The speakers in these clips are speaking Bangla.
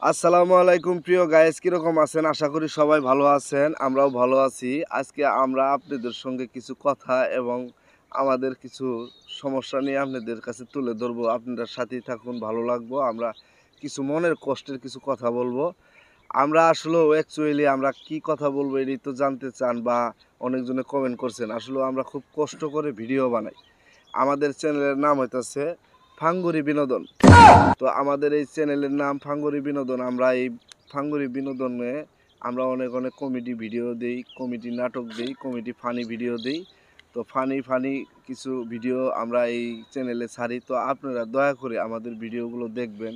আসসালামু আলাইকুম প্রিয় গাইস, কিরকম আছেন? আশা করি সবাই ভালো আছেন, আমরাও ভালো আছি। আজকে আমরা আপনাদের সঙ্গে কিছু কথা এবং আমাদের কিছু সমস্যা নিয়ে আপনাদের কাছে তুলে ধরবো। আপনারা সাথেই থাকুন, ভালো লাগবো। আমরা কিছু মনের কষ্টের কিছু কথা বলবো। আমরা আসলেও অ্যাকচুয়ালি আমরা কি কথা বলবো এটাই তো জানতে চান বা অনেকজনে কমেন্ট করছেন। আসলেও আমরা খুব কষ্ট করে ভিডিও বানাই। আমাদের চ্যানেলের নাম হইতাছে ফাঙ্গুরি বিনোদন। তো আমাদের এই চ্যানেলের নাম ফাঙ্গুরি বিনোদন। আমরা এই ফাঙ্গুরি বিনোদনে আমরা অনেক অনেক কমেডি ভিডিও দেই, কমেডি নাটক দেই, কমেডি ফানি ভিডিও দেই। তো ফানি কিছু ভিডিও আমরা এই চ্যানেলে ছাড়ি। তো আপনারা দয়া করে আমাদের ভিডিওগুলো দেখবেন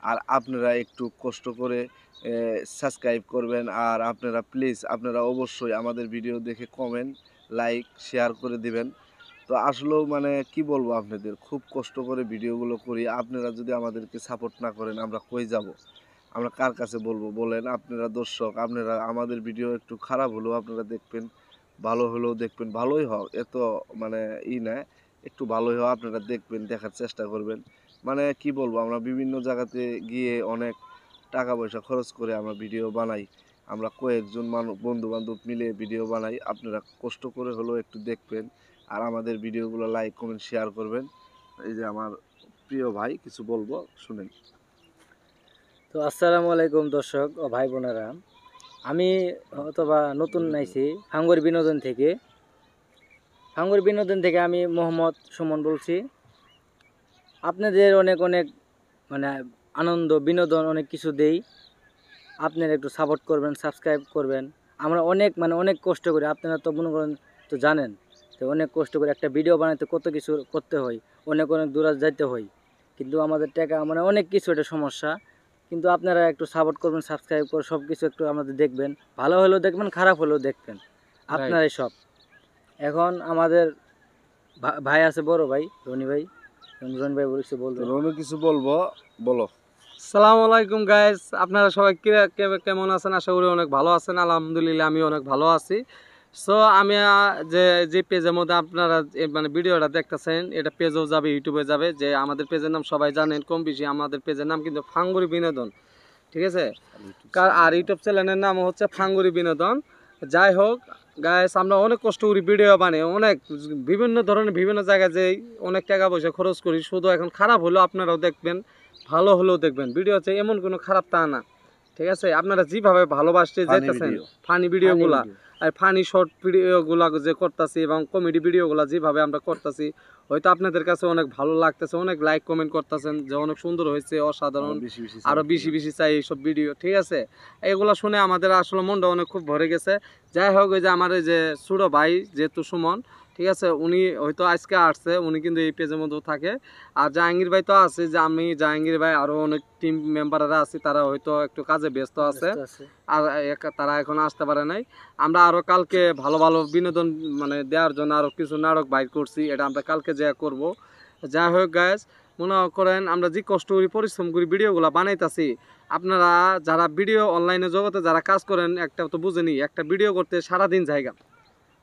আর আপনারা একটু কষ্ট করে সাবস্ক্রাইব করবেন। আর আপনারা প্লিজ আপনারা অবশ্যই আমাদের ভিডিও দেখে কমেন্ট, লাইক, শেয়ার করে দিবেন। তো আসলেও মানে কি বলবো আপনাদের, খুব কষ্ট করে ভিডিওগুলো করি। আপনারা যদি আমাদেরকে সাপোর্ট না করেন আমরা কই যাব? আমরা কার কাছে বলবো বলেন? আপনারা দর্শক, আপনারা আমাদের ভিডিও একটু খারাপ হলেও আপনারা দেখবেন, ভালো হলেও দেখবেন, ভালোই হোক এত মানে না, একটু ভালোই হোক আপনারা দেখবেন, দেখার চেষ্টা করবেন। মানে কি বলবো, আমরা বিভিন্ন জায়গাতে গিয়ে অনেক টাকা পয়সা খরচ করে আমরা ভিডিও বানাই। আমরা কয়েকজন মানুষ বন্ধু বান্ধব মিলে ভিডিও বানাই। আপনারা কষ্ট করে হলেও একটু দেখবেন আর আমাদের ভিডিওগুলো লাইক, কমেন্ট, শেয়ার করবেন। এই যে আমার প্রিয় ভাই কিছু বলবো, শুনেন। তো আসসালামু আলাইকুম দর্শক ও ভাই বোনেরা, আমি অথবা নতুন নাইছি ফাঙ্গুর বিনোদন থেকে আমি মোহাম্মদ সুমন বলছি। আপনাদের অনেক অনেক মানে আনন্দ বিনোদন অনেক কিছু দেই, আপনারা একটু সাপোর্ট করবেন, সাবস্ক্রাইব করবেন। আমরা অনেক কষ্ট করি, আপনারা তো মনে করেন তো জানেন যে অনেক কষ্ট করে একটা ভিডিও বানাতে কত কিছু করতে হয়, অনেক দূরে যাইতে হয়, কিন্তু আমাদের টাকা অনেক কিছু এটা সমস্যা। কিন্তু আপনারা একটু সাপোর্ট করবেন, সাবস্ক্রাইব করে সব কিছু একটু আমাদের দেখবেন, ভালো হলেও দেখবেন, খারাপ হলেও দেখবেন, আপনারাই সব। এখন আমাদের ভাই আছে, বড় ভাই রনি ভাই। রনি ভাই বলছে বলতে রনু কিছু বলবো, বলো। সালামু আলাইকুম গাইস, আপনারা সবাই কেমন আছেন? আশা করি অনেক ভালো আছেন। আলহামদুলিল্লাহ আমি অনেক ভালো আছি। সো আমি যে যে পেজের মধ্যে আপনারা মানে ভিডিওটা দেখতেছেন, এটা পেজেও যাবে, ইউটিউবে যাবে। যে আমাদের পেজের নাম সবাই জানেন কম বেশি, আমাদের পেজের নাম কিন্তু ফাঙ্গুরি বিনোদন, ঠিক আছে? আর ইউটিউব চ্যানেলের নাম হচ্ছে ফাঙ্গুরি বিনোদন। যাই হোক গাইস, আমরা অনেক কষ্ট করি ভিডিও বানিয়ে, অনেক বিভিন্ন ধরনের বিভিন্ন জায়গায় যেই অনেক টাকা পয়সা খরচ করি। শুধু এখন খারাপ হলেও আপনারাও দেখবেন, ভালো হলেও দেখবেন। ভিডিও হচ্ছে এমন কোনো খারাপ তা না, ঠিক আছে? আপনারা যেভাবে ভালোবাসতে যেতেছেন ফানি ভিডিওগুলা আর ফানি শর্ট ভিডিওগুলা যে করতেছি এবং কমেডি ভিডিওগুলা যেভাবে আমরা করতেছি, হয়তো আপনাদের কাছে অনেক ভালো লাগতেছে, অনেক লাইক কমেন্ট করতেছেন যে অনেক সুন্দর হয়েছে, অসাধারণ, আরো বেশি বেশি চাই এইসব ভিডিও, ঠিক আছে? এগুলো শুনে আমাদের আসলে মনটা অনেক খুব ভরে গেছে। যাই হোক, ওই যে আমার এই যে ছোট ভাই যেহেতু সুমন, ঠিক আছে, উনি হয়তো আজকে আসছে, উনি কিন্তু এই পেজের মধ্যেও থাকে। আর জাহাঙ্গীর ভাই তো আছে, যে আমি জাহাঙ্গীর ভাই আরো অনেক টিম মেম্বাররা আছে, তারা হয়তো একটু কাজে ব্যস্ত আছে আর তারা এখন আসতে পারে নাই। আমরা আরো কালকে ভালো ভালো বিনোদন মানে দেওয়ার জন্য আরো কিছু নাটক বাইর করছি, এটা আমরা কালকে যা করব। যাই হোক গাইস, মনে করেন আমরা যে কষ্ট করি, পরিশ্রম করি, ভিডিওগুলো বানাইতেছি, আপনারা যারা ভিডিও অনলাইনে জগতে যারা কাজ করেন, একটা তো বুঝেনি, একটা ভিডিও করতে সারাদিন জায়গা,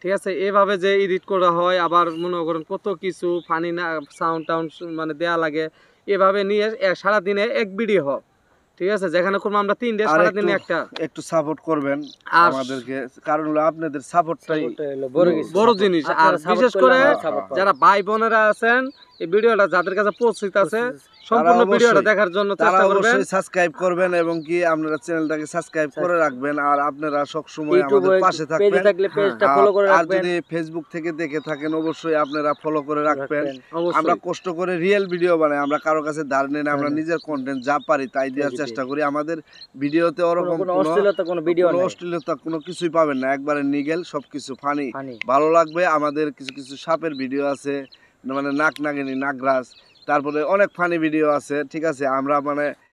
ঠিক আছে? এভাবে যে এডিট করা হয়, আবার মনে করেন কত কিছু ফানি না সাউন্ড টাউন্ড মানে দেয়া লাগে, এভাবে নিয়ে সারাদিনে এক ভিডিও হয়, ঠিক আছে? যেখানে করবো আমরা 3 ডে, সারাদিনে একটা। একটু সাপোর্ট করবেন আমাদেরকে, কারণ হলো আপনাদের সাপোর্টটাই বড় জিনিস। আর বিশেষ করে যারা ভাই বোনেরা আছেন, এই ভিডিওটা যাদের কাছে পৌঁছাইতেছে, সম্পূর্ণ ভিডিওটা দেখার জন্য চেষ্টা করবেন, সাবস্ক্রাইব করবেন এবং কি আপনারা চ্যানেলটাকে সাবস্ক্রাইব করে রাখবেন। আর আপনারা সব সময় আমাদের পাশে থাকবেন। আর যদি ফেসবুক থেকে দেখে থাকেন, অবশ্যই আপনারা ফলো করে রাখবেন। আমরা কষ্ট করে রিয়েল ভিডিও বানাই, আমরা কারো কাছে ধার নেই না, আমরা নিজের কন্টেন্ট যা পারি তাই দেওয়ার চেষ্টা করি। আমাদের ভিডিওতে ওরকম কোনো অশ্লীলতা কোনো কিছুই পাবেন না, একবারে নিগেল, সবকিছু ফানি, ভালো লাগবে। আমাদের কিছু কিছু সাপের ভিডিও আছে, মানে নাক নাগিনী, নাগরাজ, তারপরে অনেক ফানি ভিডিও আছে, ঠিক আছে? আমরা মানে